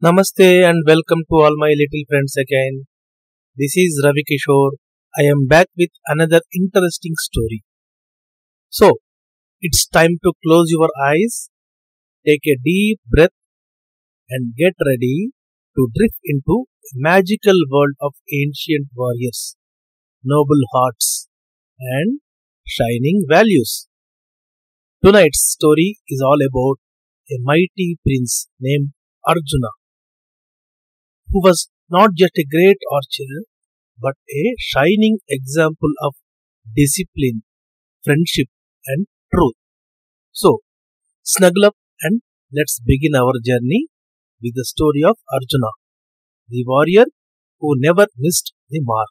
Namaste and welcome to all my little friends again. This is Ravi Kishore. I am back with another interesting story. So, it's time to close your eyes, take a deep breath, and get ready to drift into a magical world of ancient warriors, noble hearts, and shining values. Tonight's story is all about a mighty prince named Arjuna, who was not just a great archer but a shining example of discipline, friendship, and truth. So, snuggle up and let's begin our journey with the story of Arjuna, the warrior who never missed the mark.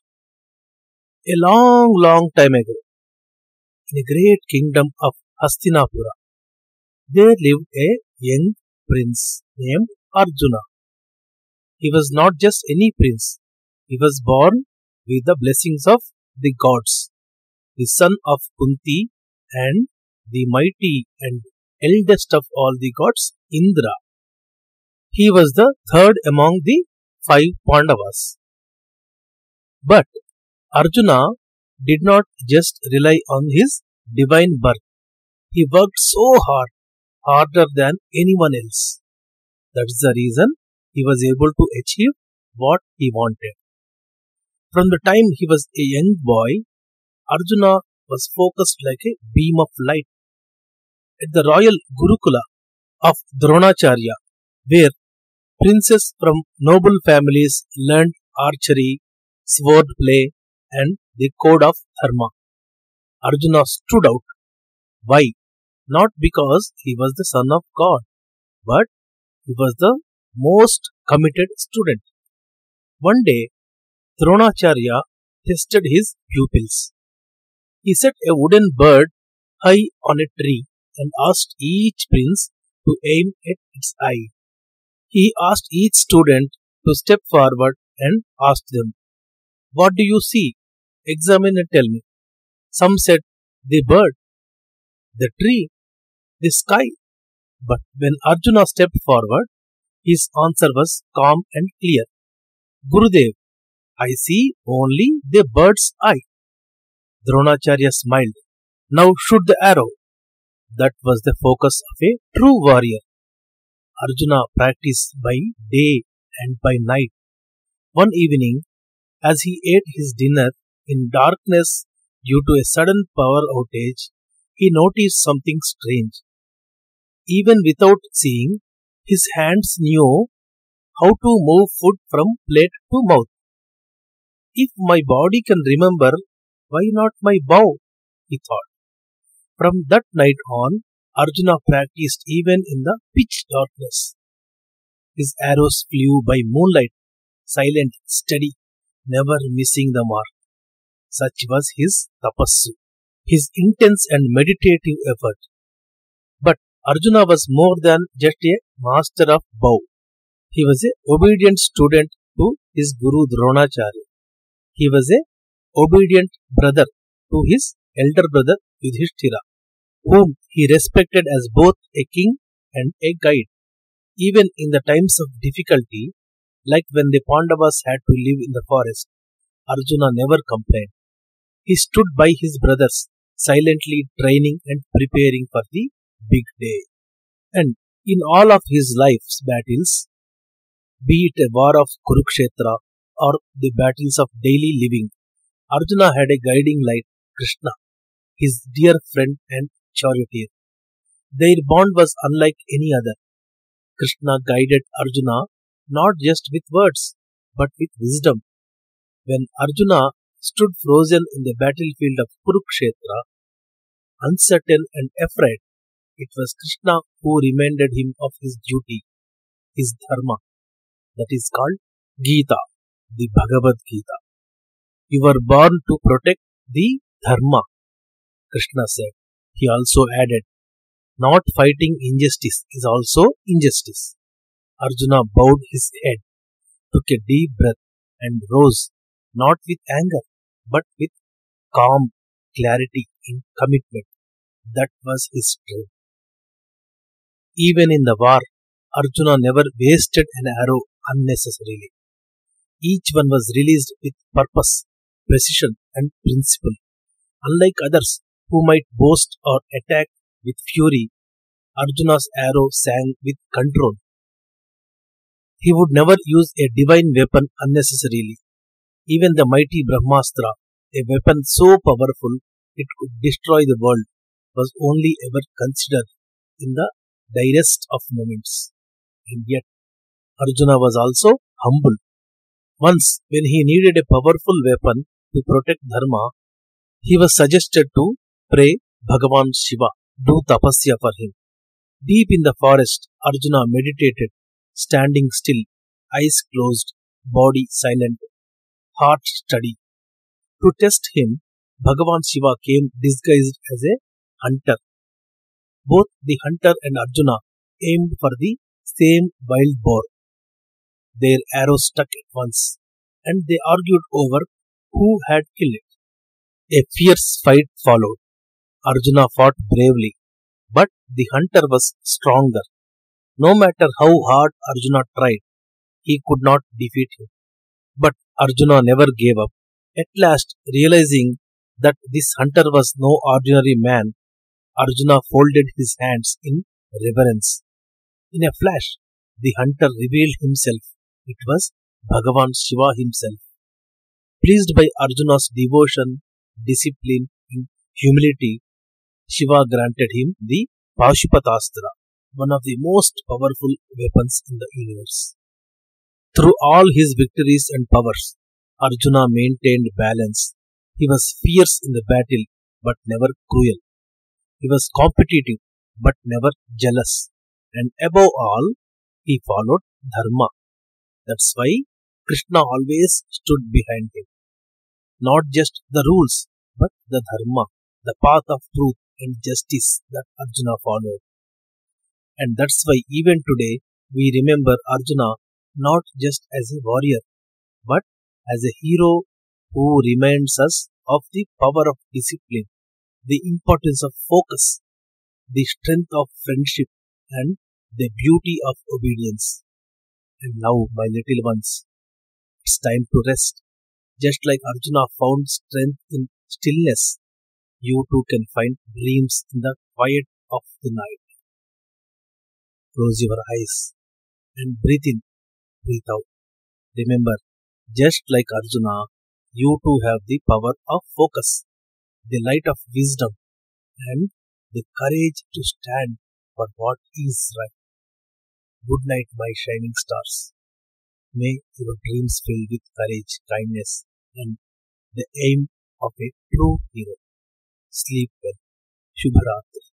A long, long time ago, in a great kingdom of Hastinapura, there lived a young prince named Arjuna. He was not just any prince, he was born with the blessings of the gods, the son of Kunti and the mighty and eldest of all the gods, Indra. He was the third among the five Pandavas. But Arjuna did not just rely on his divine birth. He worked so hard, harder than anyone else. That's the reason he was able to achieve what he wanted. From the time he was a young boy, Arjuna was focused like a beam of light. At the royal Gurukula of Dronacharya, where princes from noble families learned archery, sword play, and the code of dharma, Arjuna stood out. Why? Not because he was the son of God, but he was the most committed student. One day, Dronacharya tested his pupils. He set a wooden bird high on a tree and asked each prince to aim at its eye. He asked each student to step forward and asked them, "What do you see? Examine and tell me." Some said, "The bird, the tree, the sky." But when Arjuna stepped forward, his answer was calm and clear. "Gurudev, I see only the bird's eye." Dronacharya smiled. "Now shoot the arrow." That was the focus of a true warrior. Arjuna practiced by day and by night. One evening, as he ate his dinner in darkness due to a sudden power outage, he noticed something strange. Even without seeing, his hands knew how to move food from plate to mouth. If my body can remember, why not my bow? He thought. From that night on, Arjuna practiced even in the pitch darkness. His arrows flew by moonlight, silent, steady, never missing the mark. Such was his tapassu, his intense and meditative effort. But Arjuna was more than just a master of bow. He was an obedient student to his Guru Dronacharya. He was a obedient brother to his elder brother Yudhishthira, whom he respected as both a king and a guide. Even in the times of difficulty, like when the Pandavas had to live in the forest, Arjuna never complained. He stood by his brothers, silently training and preparing for the big day. And in all of his life's battles, be it a war of Kurukshetra or the battles of daily living, Arjuna had a guiding light, Krishna, his dear friend and charioteer. Their bond was unlike any other. Krishna guided Arjuna not just with words, but with wisdom. When Arjuna stood frozen in the battlefield of Kurukshetra, uncertain and afraid, it was Krishna who reminded him of his duty, his dharma, that is called Gita, the Bhagavad Gita. "You were born to protect the dharma," Krishna said. He also added, "Not fighting injustice is also injustice." Arjuna bowed his head, took a deep breath, and rose, not with anger, but with calm clarity in commitment. That was his strength. Even in the war, Arjuna never wasted an arrow unnecessarily. Each one was released with purpose, precision, and principle. Unlike others who might boast or attack with fury, Arjuna's arrow sang with control. He would never use a divine weapon unnecessarily. Even the mighty Brahmastra, a weapon so powerful it could destroy the world, was only ever considered in the direst of moments. And yet, Arjuna was also humble. Once, when he needed a powerful weapon to protect Dharma, he was suggested to pray Bhagavan Shiva, do tapasya for him. Deep in the forest, Arjuna meditated, standing still, eyes closed, body silent, heart steady. To test him, Bhagavan Shiva came disguised as a hunter. Both the hunter and Arjuna aimed for the same wild boar. Their arrows stuck at once, and they argued over who had killed it. A fierce fight followed. Arjuna fought bravely, but the hunter was stronger. No matter how hard Arjuna tried, he could not defeat him. But Arjuna never gave up. At last, realizing that this hunter was no ordinary man, Arjuna folded his hands in reverence. In a flash, the hunter revealed himself. It was Bhagavan Shiva himself. Pleased by Arjuna's devotion, discipline, and humility, Shiva granted him the Pashupatastra, one of the most powerful weapons in the universe. Through all his victories and powers, Arjuna maintained balance. He was fierce in the battle, but never cruel. He was competitive, but never jealous. And above all, he followed Dharma. That's why Krishna always stood behind him. Not just the rules, but the Dharma, the path of truth and justice that Arjuna followed. And that's why even today we remember Arjuna not just as a warrior, but as a hero who reminds us of the power of discipline, the importance of focus, the strength of friendship, and the beauty of obedience. And now, my little ones, it's time to rest. Just like Arjuna found strength in stillness, you too can find dreams in the quiet of the night. Close your eyes and breathe in, breathe out. Remember, just like Arjuna, you too have the power of focus, the light of wisdom, and the courage to stand for what is right. Good night, my shining stars. May your dreams fill with courage, kindness, and the aim of a true hero. Sleep well. Shubharatri.